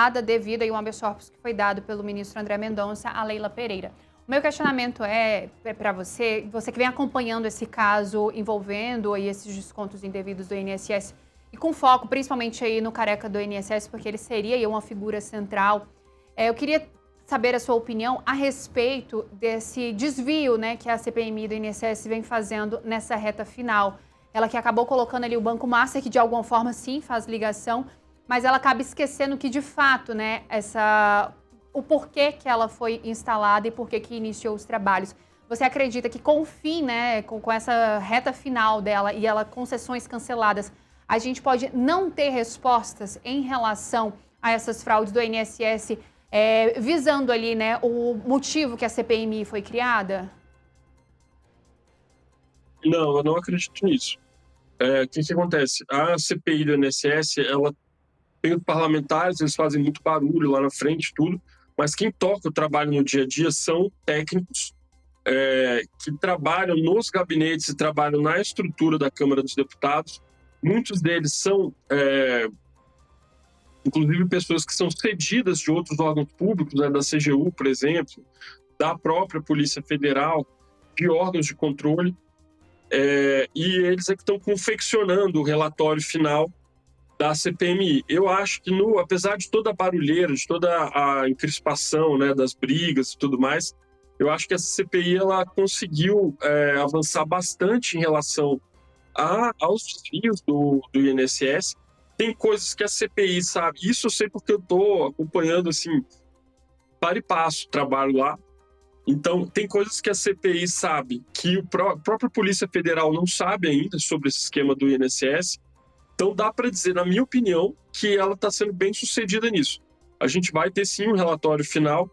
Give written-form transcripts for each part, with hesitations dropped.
instalada devido a um habeas corpus que foi dado pelo ministro André Mendonça à Leila Pereira. O meu questionamento é para você, você que vem acompanhando esse caso envolvendo aí esses descontos indevidos do INSS e com foco principalmente aí no careca do INSS, porque ele seria aí uma figura central. Eu queria saber a sua opinião a respeito desse desvio, né, que a CPMI do INSS vem fazendo nessa reta final. Ela que acabou colocando ali o Banco Master, que de alguma forma sim faz ligação, mas ela acaba esquecendo que de fato, né, o porquê que ela foi instalada e porquê que iniciou os trabalhos. Você acredita que com o fim, né, com essa reta final dela e ela com sessões canceladas, a gente pode não ter respostas em relação a essas fraudes do INSS, visando ali, né, o motivo que a CPMI foi criada? Não, eu não acredito nisso. O que acontece? A CPI do INSS, ela tem os parlamentares, eles fazem muito barulho lá na frente, tudo, mas quem toca o trabalho no dia a dia são técnicos que trabalham nos gabinetes e trabalham na estrutura da Câmara dos Deputados. Muitos deles são, inclusive, pessoas que são cedidas de outros órgãos públicos, né, da CGU, por exemplo, da própria Polícia Federal, de órgãos de controle, e eles é que estão confeccionando o relatório final da CPMI. Eu acho que, apesar de toda a barulheira, de toda a encrespação, né, das brigas e tudo mais, eu acho que essa CPI ela conseguiu avançar bastante em relação aos desvios do INSS. Tem coisas que a CPI sabe, isso eu sei porque eu estou acompanhando assim, para e passo o trabalho lá. Então, tem coisas que a CPI sabe que a própria Polícia Federal não sabe ainda sobre esse esquema do INSS. Então, dá para dizer, na minha opinião, que ela está sendo bem sucedida nisso. A gente vai ter, sim, um relatório final.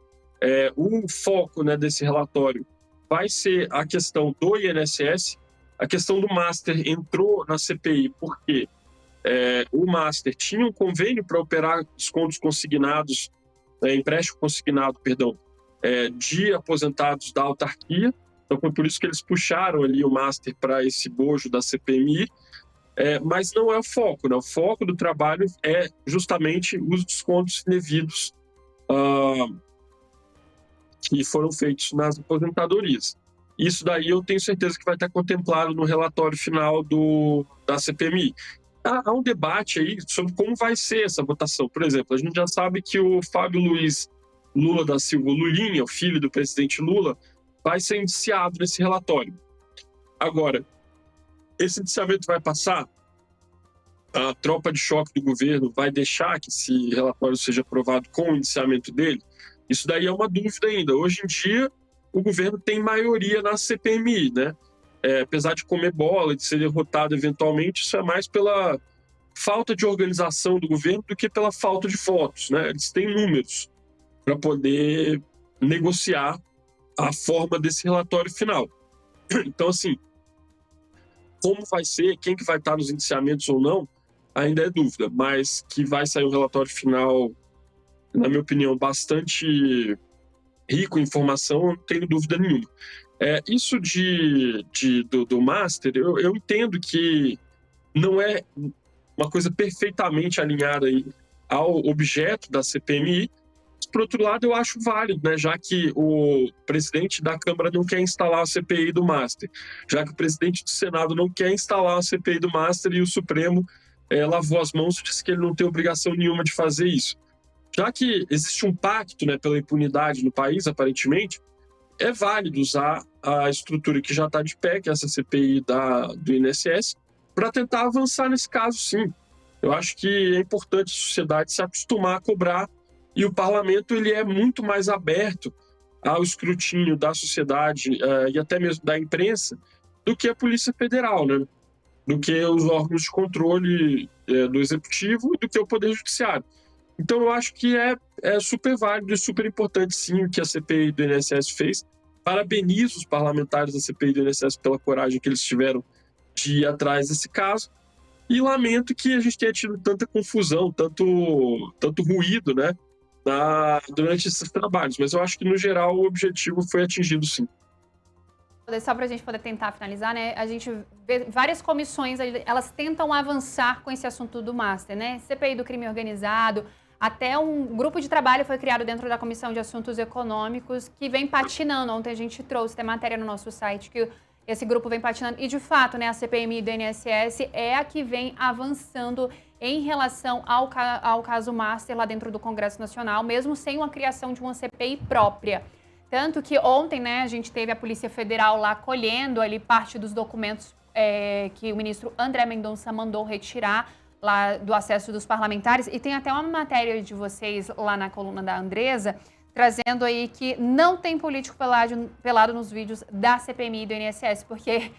O foco, né, desse relatório vai ser a questão do INSS. A questão do Master entrou na CPI porque o Master tinha um convênio para operar descontos consignados, empréstimo consignado, perdão, de aposentados da autarquia. Então, foi por isso que eles puxaram ali o Master para esse bojo da CPMI. Mas não é o foco, né? O foco do trabalho é justamente os descontos indevidos que foram feitos nas aposentadorias. Isso daí eu tenho certeza que vai estar contemplado no relatório final da CPMI. Há um debate aí sobre como vai ser essa votação. Por exemplo, a gente já sabe que o Fábio Luiz Lula da Silva, Lulinha, o filho do presidente Lula, vai ser indiciado nesse relatório. Agora, esse indiciamento vai passar? A tropa de choque do governo vai deixar que esse relatório seja aprovado com o indiciamento dele? Isso daí é uma dúvida ainda. Hoje em dia, o governo tem maioria na CPMI, né? Apesar de comer bola, de ser derrotado eventualmente, isso é mais pela falta de organização do governo do que pela falta de votos, né? Eles têm números para poder negociar a forma desse relatório final. Então, assim, como vai ser, quem que vai estar nos indiciamentos ou não, ainda é dúvida, mas que vai sair um relatório final, na minha opinião, bastante rico em informação, não tenho dúvida nenhuma. Isso do Master, eu entendo que não é uma coisa perfeitamente alinhada aí ao objeto da CPMI. Por outro lado, eu acho válido, né, já que o presidente da Câmara não quer instalar a CPI do Master, já que o presidente do Senado não quer instalar a CPI do Master e o Supremo lavou as mãos e disse que ele não tem obrigação nenhuma de fazer isso. Já que existe um pacto, né, pela impunidade no país, aparentemente, é válido usar a estrutura que já está de pé, que é essa CPI do INSS, para tentar avançar nesse caso, sim. Eu acho que é importante a sociedade se acostumar a cobrar, e o parlamento ele é muito mais aberto ao escrutínio da sociedade e até mesmo da imprensa do que a Polícia Federal, né? Do que os órgãos de controle do Executivo e do que o Poder Judiciário. Então, eu acho que é super válido e super importante, sim, o que a CPI do INSS fez. Parabenizo os parlamentares da CPI do INSS pela coragem que eles tiveram de ir atrás desse caso. E lamento que a gente tenha tido tanta confusão, tanto ruído, né, durante esses trabalhos. Mas eu acho que, no geral, o objetivo foi atingido, sim. Só para a gente poder tentar finalizar, né? A gente vê várias comissões, elas tentam avançar com esse assunto do Master, né? CPI do crime organizado, até um grupo de trabalho foi criado dentro da Comissão de Assuntos Econômicos que vem patinando. Ontem a gente trouxe, tem matéria no nosso site, que esse grupo vem patinando. E, de fato, né, a CPMI do INSS é a que vem avançando em relação ao caso Master lá dentro do Congresso Nacional, mesmo sem uma criação de uma CPI própria. Tanto que ontem, né, a gente teve a Polícia Federal lá colhendo ali parte dos documentos que o ministro André Mendonça mandou retirar lá do acesso dos parlamentares, e tem até uma matéria de vocês lá na coluna da Andresa, trazendo aí que não tem político pelado nos vídeos da CPMI do INSS, porque